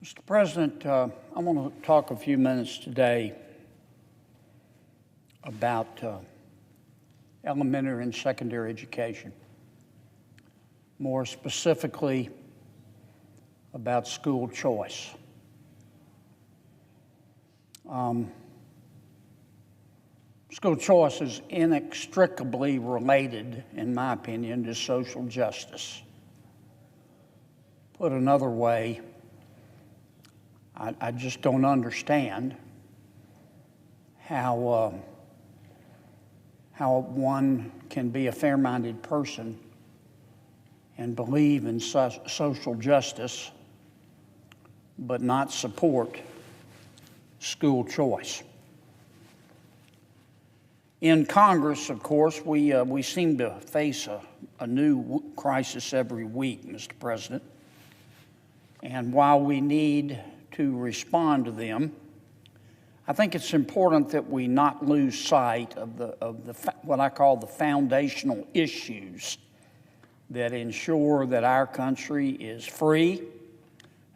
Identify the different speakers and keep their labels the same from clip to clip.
Speaker 1: Mr. President, I want to talk a few minutes today about elementary and secondary education, more specifically about school choice. School choice is inextricably related, in my opinion, to social justice. Put another way, I just don't understand how one can be a fair-minded person and believe in social justice but not support school choice. In Congress, of course, we seem to face a new crisis every week, Mr. President. And while we need to respond to them, I think it's important that we not lose sight of what I call the foundational issues that ensure that our country is free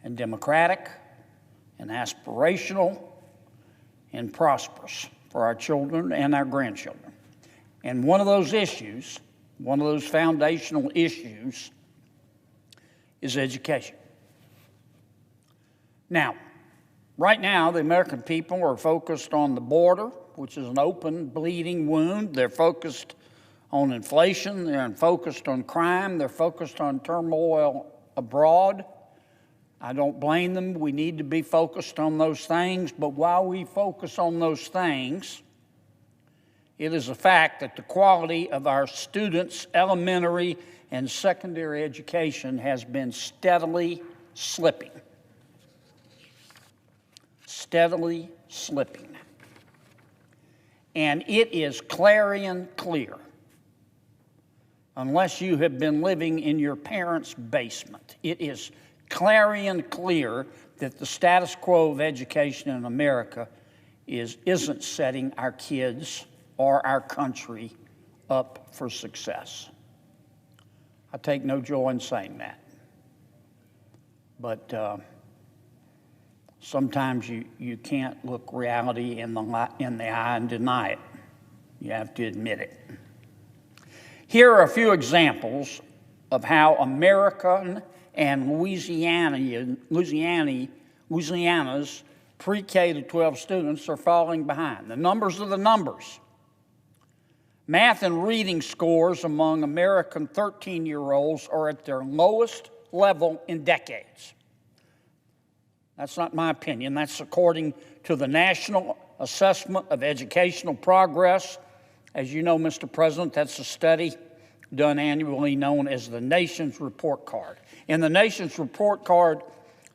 Speaker 1: and democratic and aspirational and prosperous for our children and our grandchildren. And one of those issues, one of those foundational issues, is education. Now, right now, the American people are focused on the border, which is an open, bleeding wound. They're focused on inflation. They're focused on crime. They're focused on turmoil abroad. I don't blame them. We need to be focused on those things. But while we focus on those things, it is a fact that the quality of our students' elementary and secondary education has been steadily slipping. Steadily slipping. And it is clarion clear, unless you have been living in your parents' basement, it is clarion clear that the status quo of education in America isn't setting our kids or our country up for success. I take no joy in saying that. But sometimes you can't look reality in the eye and deny it. You have to admit it. Here are a few examples of how American and Louisiana's pre-K to 12 students are falling behind. The numbers are the numbers. Math and reading scores among American 13-year-olds are at their lowest level in decades. That's not my opinion. That's according to the National Assessment of Educational Progress. As you know, Mr. President, that's a study done annually known as the Nation's Report Card. In the Nation's Report Card,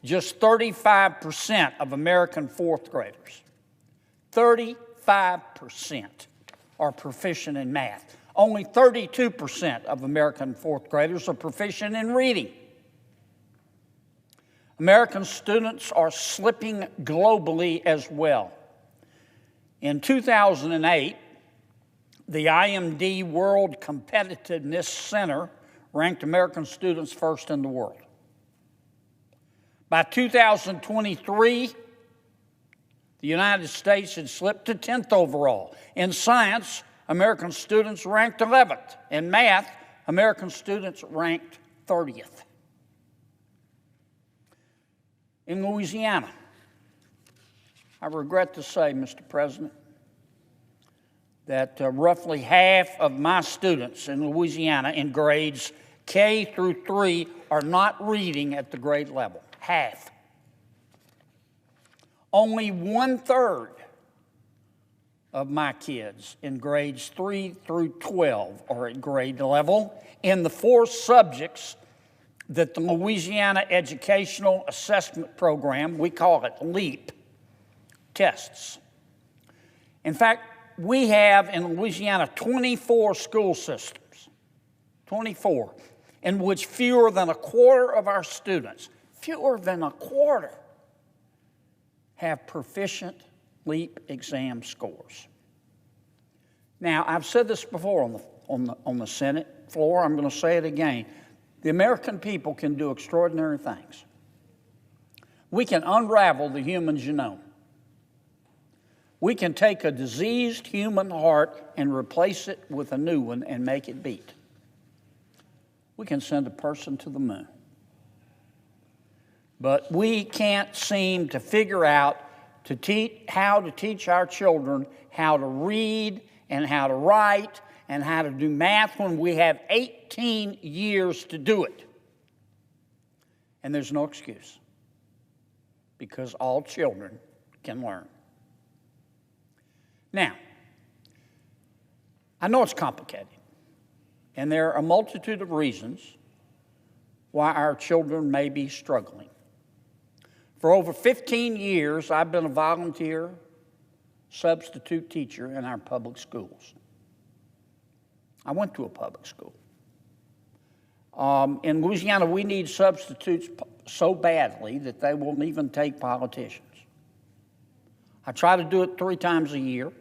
Speaker 1: just 35% of American fourth graders, 35% are proficient in math. Only 32% of American fourth graders are proficient in reading. American students are slipping globally as well. In 2008, the IMD World Competitiveness Center ranked American students first in the world. By 2023, the United States had slipped to 10th overall. In science, American students ranked 11th. In math, American students ranked 30th. In Louisiana, I regret to say, Mr. President, that roughly half of my students in Louisiana in grades K through 3 are not reading at the grade level. Half. Only 1/3 of my kids in grades 3 through 12 are at grade level in the 4 subjects that the Louisiana Educational Assessment Program, we call it LEAP, tests. In fact, we have in Louisiana 24 school systems, 24, in which fewer than a quarter of our students, fewer than a quarter, have proficient LEAP exam scores. Now, I've said this before on the Senate floor. I'm going to say it again. The American people can do extraordinary things. We can unravel the human genome. We can take a diseased human heart and replace it with a new one and make it beat. We can send a person to the moon. But we can't seem to figure out how to teach our children how to read and how to write and how to do math when we have 18 years to do it. And there's no excuse, because all children can learn. Now, I know it's complicated, and there are a multitude of reasons why our children may be struggling. For over 15 years, I've been a volunteer substitute teacher in our public schools. I went to a public school. In Louisiana, we need substitutes so badly that they won't even take politicians. I try to do it 3 times a year,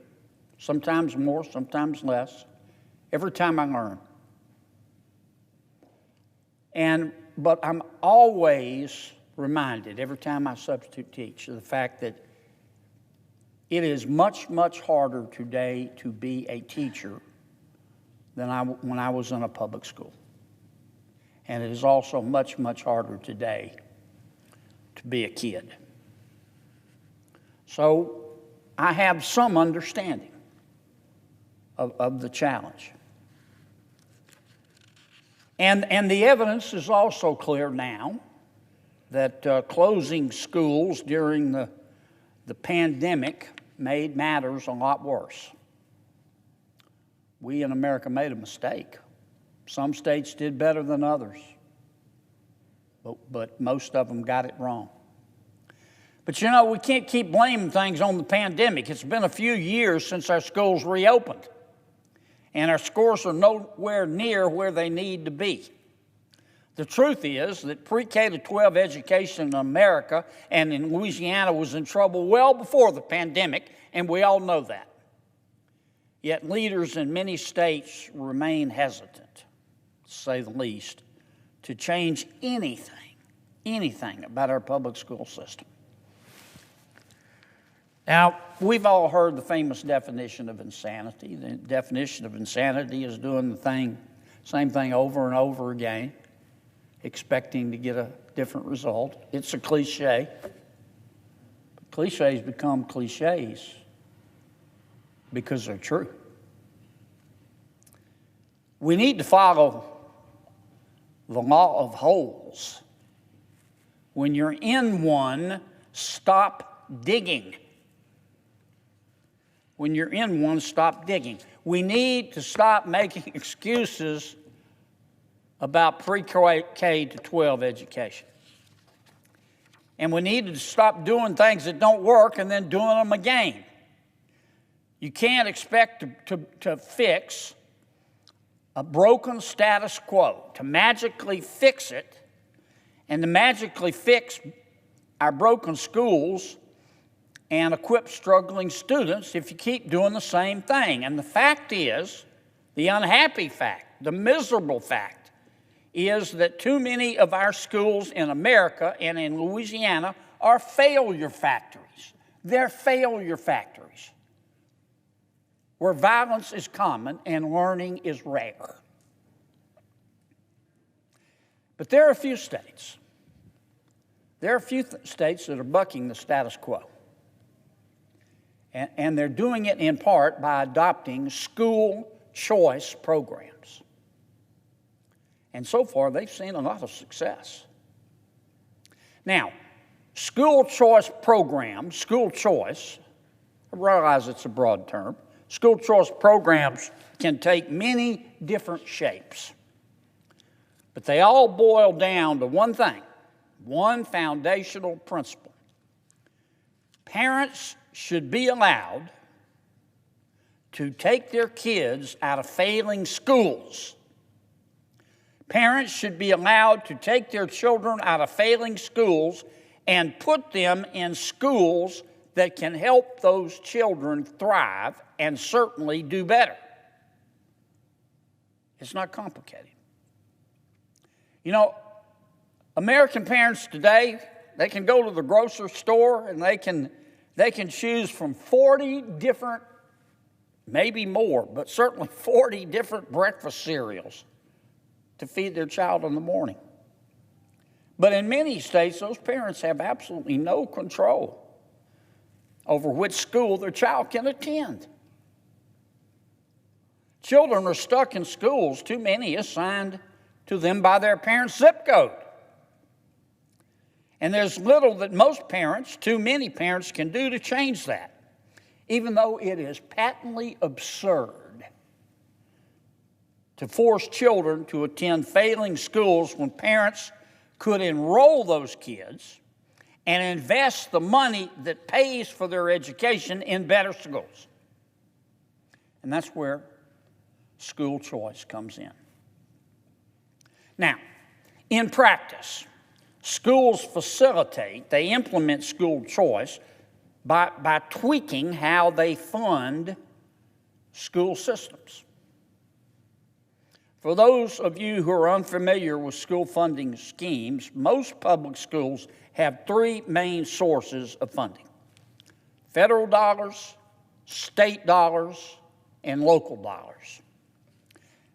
Speaker 1: sometimes more, sometimes less, every time I learn. But I'm always reminded, every time I substitute teach, of the fact that it is much, much harder today to be a teacher than when I was in a public school. And it is also much, much harder today to be a kid. So I have some understanding of the challenge. And the evidence is also clear now that closing schools during the pandemic made matters a lot worse. We in America made a mistake. Some states did better than others, but most of them got it wrong. But you know, we can't keep blaming things on the pandemic. It's been a few years since our schools reopened, and our scores are nowhere near where they need to be. The truth is that pre-K to 12 education in America and in Louisiana was in trouble well before the pandemic, and we all know that. Yet leaders in many states remain hesitant, to say the least, to change anything about our public school system. Now, we've all heard the famous definition of insanity. The definition of insanity is doing the same thing over and over again, expecting to get a different result. It's a cliche. Cliches become cliches because they're true. We need to follow the law of holes. When you're in one, stop digging. When you're in one, stop digging. We need to stop making excuses about pre-K to 12 education. And we need to stop doing things that don't work and then doing them again. You can't expect to fix a broken status quo, to magically fix it, and to magically fix our broken schools and equip struggling students if you keep doing the same thing. And the fact is, the unhappy fact, the miserable fact, is that too many of our schools in America and in Louisiana are failure factories. They're failure factories where violence is common and learning is rare. But there are a few states. There are a few states that are bucking the status quo. And they're doing it in part by adopting school choice programs. And so far, they've seen a lot of success. Now, school choice programs, school choice, I realize it's a broad term, school choice programs can take many different shapes. But they all boil down to one thing, one foundational principle. Parents should be allowed to take their kids out of failing schools. Parents should be allowed to take their children out of failing schools and put them in schools that can help those children thrive and certainly do better. It's not complicated. You know, American parents today, They can go to the grocery store and they can choose from 40 different, maybe more, but certainly 40 different breakfast cereals to feed their child in the morning. But in many states, those parents have absolutely no control over which school their child can attend. Children are stuck in schools, too many assigned to them by their parents' zip code. And there's little that most parents, too many parents, can do to change that, even though it is patently absurd to force children to attend failing schools when parents could enroll those kids and invest the money that pays for their education in better schools. And that's where school choice comes in. Now, in practice, schools they implement school choice by tweaking how they fund school systems. For those of you who are unfamiliar with school funding schemes, most public schools have three main sources of funding: federal dollars, state dollars, and local dollars.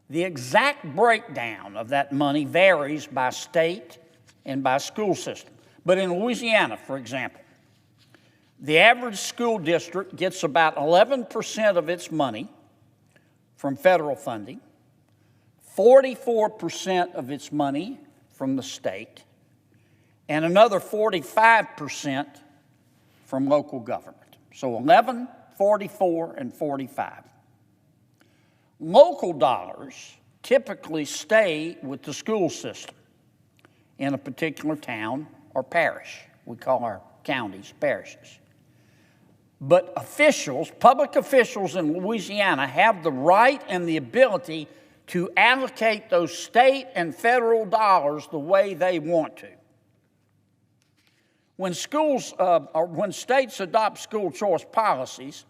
Speaker 1: The exact breakdown of that money varies by state and by school system. But in Louisiana, for example, the average school district gets about 11% of its money from federal funding, 44% of its money from the state, and another 45% from local government. So 11, 44, and 45. Local dollars typically stay with the school system in a particular town or parish. We call our counties parishes. But public officials in Louisiana have the right and the ability to allocate those state and federal dollars the way they want to. When states adopt school choice policies,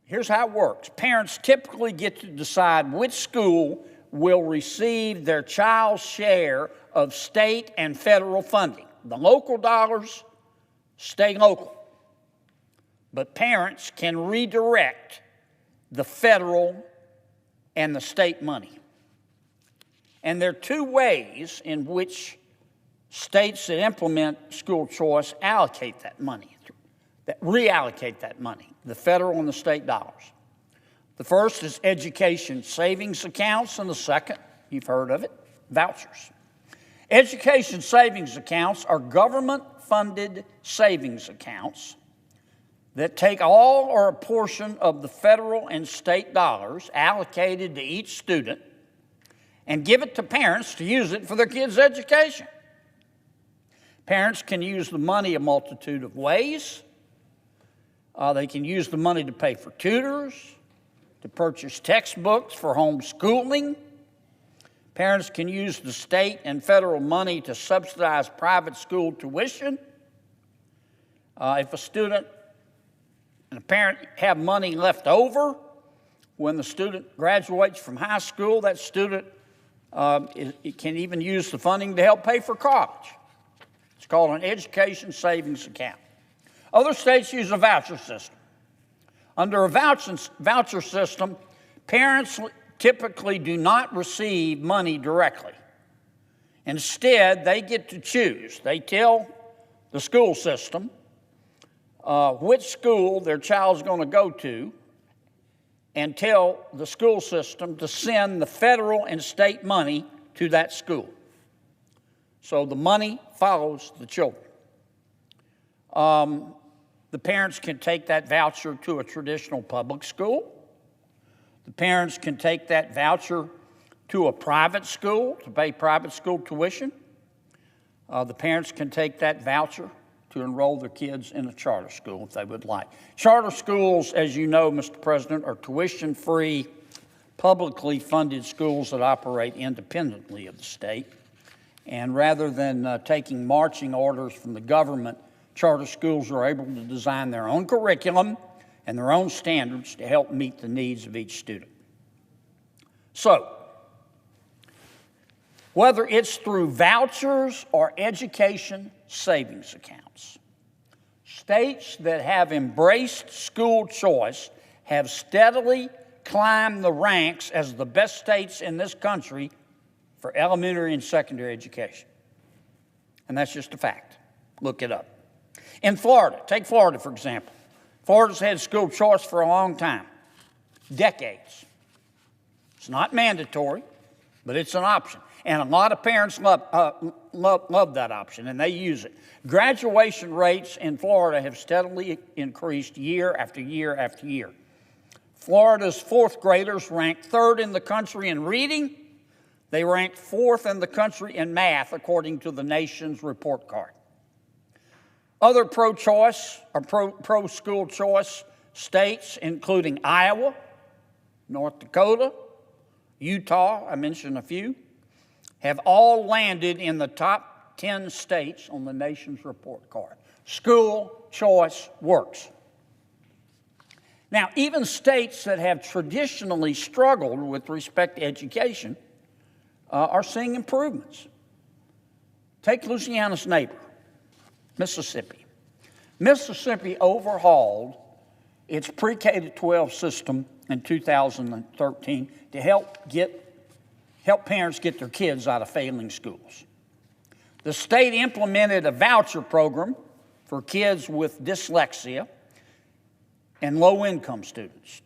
Speaker 1: here's how it works. Parents typically get to decide which school will receive their child's share of state and federal funding. The local dollars stay local, but parents can redirect the federal and the state money. And there are two ways in which states that implement school choice allocate that money, that reallocate that money, the federal and the state dollars. The first is education savings accounts, and the second, you've heard of it, vouchers. Education savings accounts are government-funded savings accounts that take all or a portion of the federal and state dollars allocated to each student and give it to parents to use it for their kids' education. Parents can use the money a multitude of ways. They can use the money to pay for tutors, to purchase textbooks for homeschooling. Parents can use the state and federal money to subsidize private school tuition. If a student and a parent have money left over when the student graduates from high school, that student can even use the funding to help pay for college. It's called an education savings account. Other states use a voucher system. Under a voucher system, parents typically do not receive money directly. Instead, they get to choose. They tell the school system which school their child's going to go to and tell the school system to send the federal and state money to that school. So the money follows the children. The parents can take that voucher to a traditional public school. The parents can take that voucher to a private school to pay private school tuition. The parents can take that voucher to enroll their kids in a charter school if they would like. Charter schools, as you know, Mr. President, are tuition-free, publicly funded schools that operate independently of the state. And rather than taking marching orders from the government, charter schools are able to design their own curriculum and their own standards to help meet the needs of each student. So, whether it's through vouchers or education savings accounts. States that have embraced school choice have steadily climbed the ranks as the best states in this country for elementary and secondary education. And that's just a fact. Look it up. In Florida, take Florida for example. Florida's had school choice for a long time, decades. It's not mandatory, but it's an option. And a lot of parents love that option, and they use it. Graduation rates in Florida have steadily increased year after year after year. Florida's fourth graders ranked third in the country in reading. They ranked fourth in the country in math, according to the nation's report card. Other pro-choice or pro-school choice states, including Iowa, North Dakota, Utah, I mentioned a few, have all landed in the top 10 states on the nation's report card. School choice works. Now, even states that have traditionally struggled with respect to education are seeing improvements. Take Louisiana's neighbor, Mississippi. Mississippi overhauled its pre-K to 12 system in 2013 to help parents get their kids out of failing schools. The state implemented a voucher program for kids with dyslexia and low-income students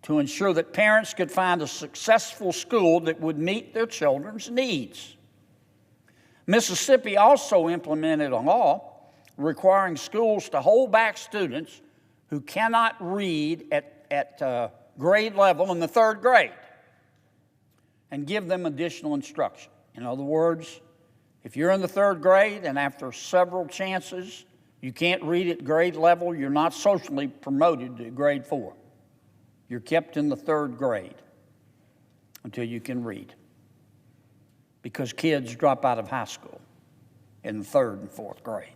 Speaker 1: to ensure that parents could find a successful school that would meet their children's needs. Mississippi also implemented a law requiring schools to hold back students who cannot read at grade level in the third grade and give them additional instruction. In other words, if you're in the third grade and after several chances you can't read at grade level, you're not socially promoted to grade 4. You're kept in the third grade until you can read, because kids drop out of high school in the third and fourth grade.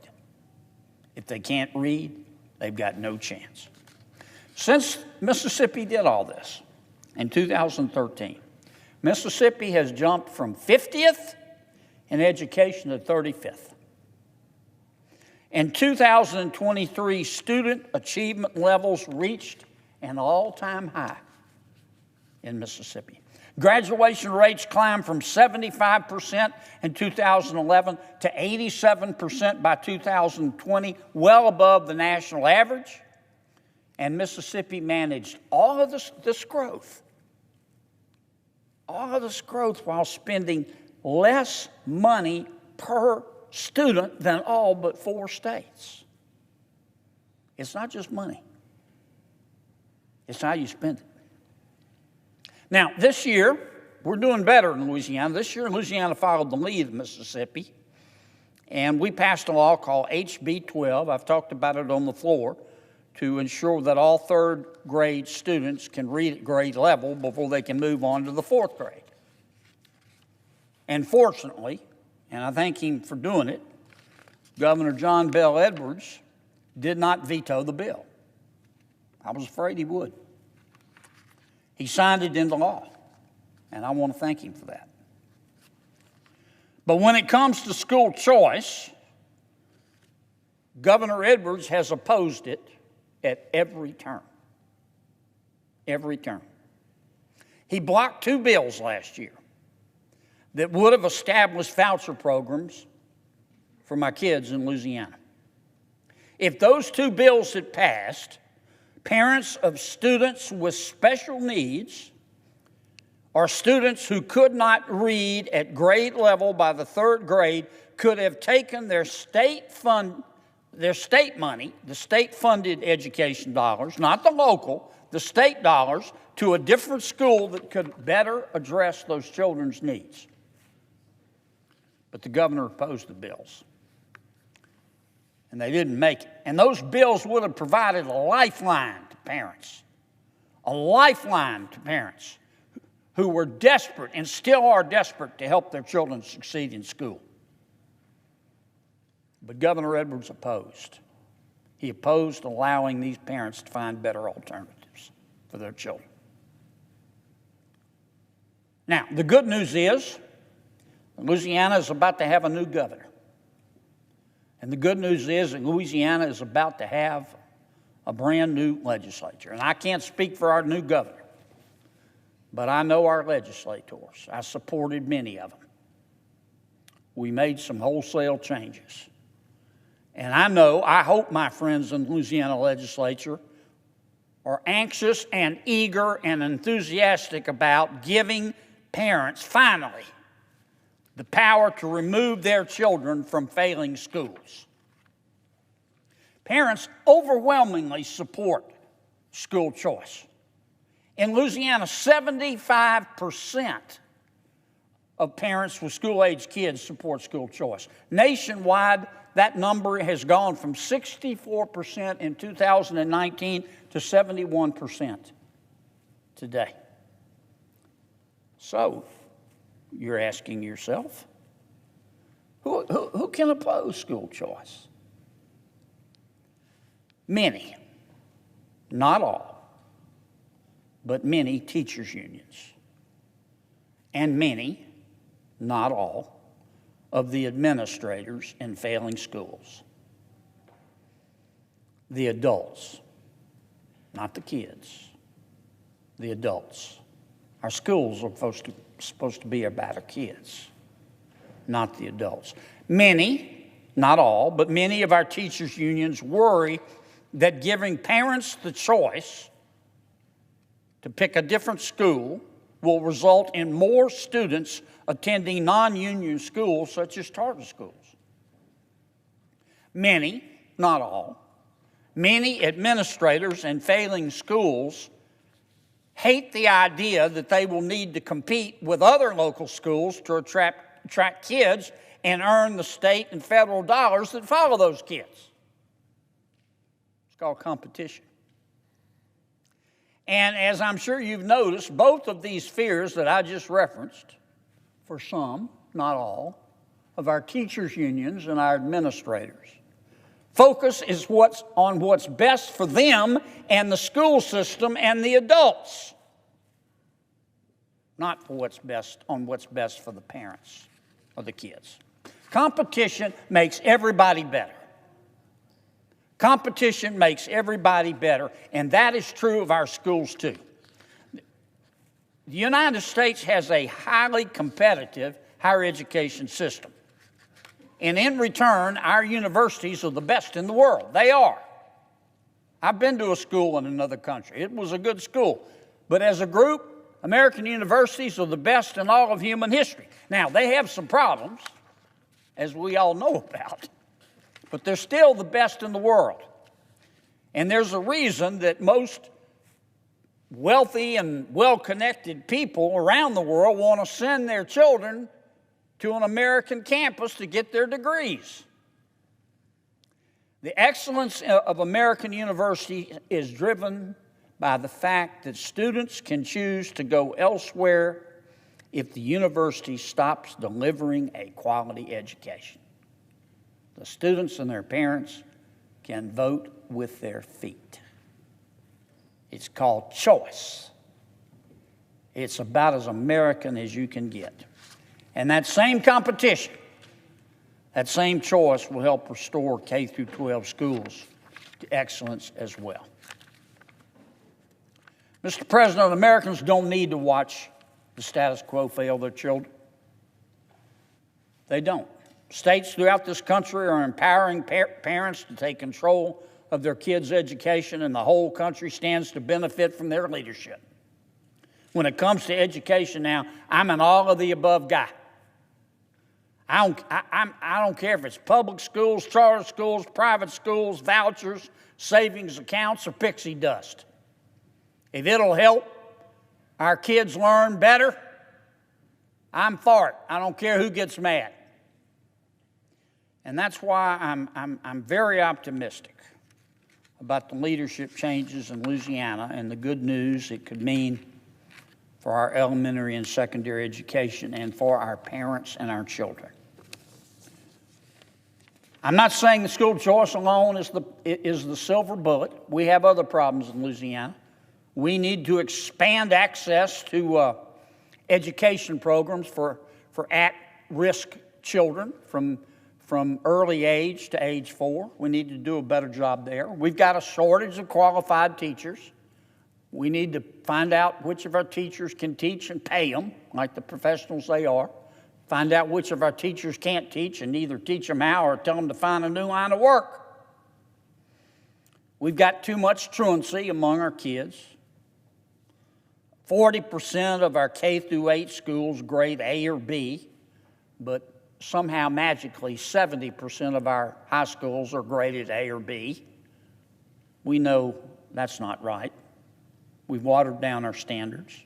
Speaker 1: If they can't read, they've got no chance. Since Mississippi did all this in 2013, Mississippi has jumped from 50th in education to 35th. In 2023, student achievement levels reached an all-time high in Mississippi. Graduation rates climbed from 75% in 2011 to 87% by 2020, well above the national average. And Mississippi managed all of this growth while spending less money per student than all but 4 states. It's not just money. It's how you spend it. Now, this year, we're doing better in Louisiana. This year, Louisiana followed the lead of Mississippi, and we passed a law called HB 12. I've talked about it on the floor, to ensure that all third grade students can read at grade level before they can move on to the fourth grade. And fortunately, and I thank him for doing it, Governor John Bel Edwards did not veto the bill. I was afraid he would. He signed it into law, and I want to thank him for that. But when it comes to school choice, Governor Edwards has opposed it at every turn. Every turn. He blocked 2 bills last year that would have established voucher programs for my kids in Louisiana. If those 2 bills had passed, parents of students with special needs or students who could not read at grade level by the third grade could have taken their state money, the state-funded education dollars, not the local, the state dollars, to a different school that could better address those children's needs. But the governor opposed the bills, and they didn't make it. And those bills would have provided a lifeline to parents, who were desperate and still are desperate to help their children succeed in school. But Governor Edwards opposed. He opposed allowing these parents to find better alternatives for their children. Now, the good news is Louisiana is about to have a new governor. And the good news is that Louisiana is about to have a brand new legislature. And I can't speak for our new governor, but I know our legislators. I supported many of them. We made some wholesale changes. And I hope my friends in the Louisiana legislature are anxious and eager and enthusiastic about giving parents, finally, the power to remove their children from failing schools. Parents overwhelmingly support school choice. In Louisiana, 75% of parents with school-age kids support school choice. Nationwide, that number has gone from 64% in 2019 to 71% today. So, you're asking yourself, who can oppose school choice? Many, not all, but many teachers' unions, and many, not all, of the administrators in failing schools. The adults, not the kids, the adults. Our schools are supposed to be about our kids, not the adults. Many, not all, but many of our teachers' unions worry that giving parents the choice to pick a different school will result in more students attending non-union schools such as charter schools. Many, not all, many administrators in failing schools hate the idea that they will need to compete with other local schools to attract kids and earn the state and federal dollars that follow those kids. It's called competition. And as I'm sure you've noticed, both of these fears that I just referenced, for some, not all, of our teachers' unions and our administrators, focus is on what's best for them and the school system and the adults, not for what's best for the parents or the kids. Competition makes everybody better. Competition makes everybody better, and that is true of our schools too. The United States has a highly competitive higher education system. And in return, our universities are the best in the world. They are. I've been to a school in another country. It was a good school. But as a group, American universities are the best in all of human history. Now, they have some problems, as we all know about, but they're still the best in the world. And there's a reason that most wealthy and well-connected people around the world want to send their children to an American campus to get their degrees. The excellence of American university is driven by the fact that students can choose to go elsewhere if the university stops delivering a quality education. The students and their parents can vote with their feet. It's called choice. It's about as American as you can get. And that same competition, that same choice will help restore K through 12 schools to excellence as well. Mr. President, Americans don't need to watch the status quo fail their children. They don't. States throughout this country are empowering parents to take control of their kids' education, and the whole country stands to benefit from their leadership. When it comes to education now, I'm an all-of-the-above guy. I don't care if it's public schools, charter schools, private schools, vouchers, savings accounts, or pixie dust. If it'll help our kids learn better, I'm for it. I don't care who gets mad. And that's why I'm very optimistic about the leadership changes in Louisiana and the good news it could mean for our elementary and secondary education and for our parents and our children. I'm not saying the school choice alone is the silver bullet. We have other problems in Louisiana. We need to expand access to education programs for at-risk children from early age to age 4. We need to do a better job there. We've got a shortage of qualified teachers. We need to find out which of our teachers can teach and pay them, like the professionals they are. Find out which of our teachers can't teach and either teach them how or tell them to find a new line of work. We've got too much truancy among our kids. 40% of our K through 8 schools grade A or B, but somehow magically 70% of our high schools are graded A or B. We know that's not right. We've watered down our standards.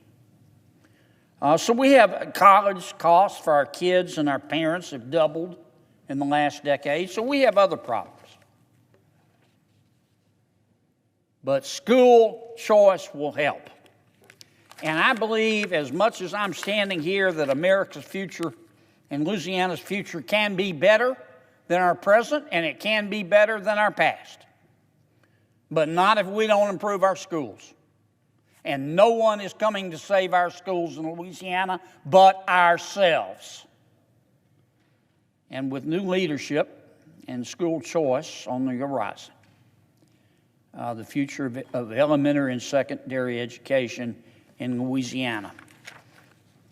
Speaker 1: So we have college costs for our kids and our parents have doubled in the last decade. So we have other problems. But school choice will help. And I believe, as much as I'm standing here, that America's future and Louisiana's future can be better than our present, and it can be better than our past. But not if we don't improve our schools. And no one is coming to save our schools in Louisiana but ourselves. And with new leadership and school choice on the horizon, the future of elementary and secondary education in Louisiana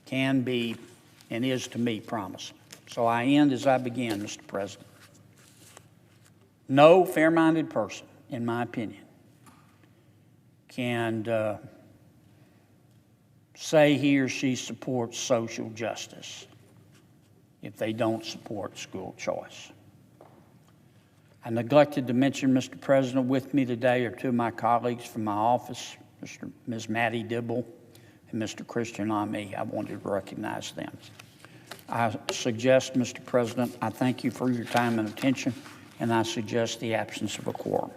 Speaker 1: can be and is to me promising. So I end as I began, Mr. President. No fair-minded person, in my opinion, can say he or she supports social justice if they don't support school choice. I neglected to mention, Mr. President, with me today are two of my colleagues from my office, Ms. Maddie Dibble and Mr. Christian Lamy. I wanted to recognize them. I suggest, Mr. President, I thank you for your time and attention, and I suggest the absence of a quorum.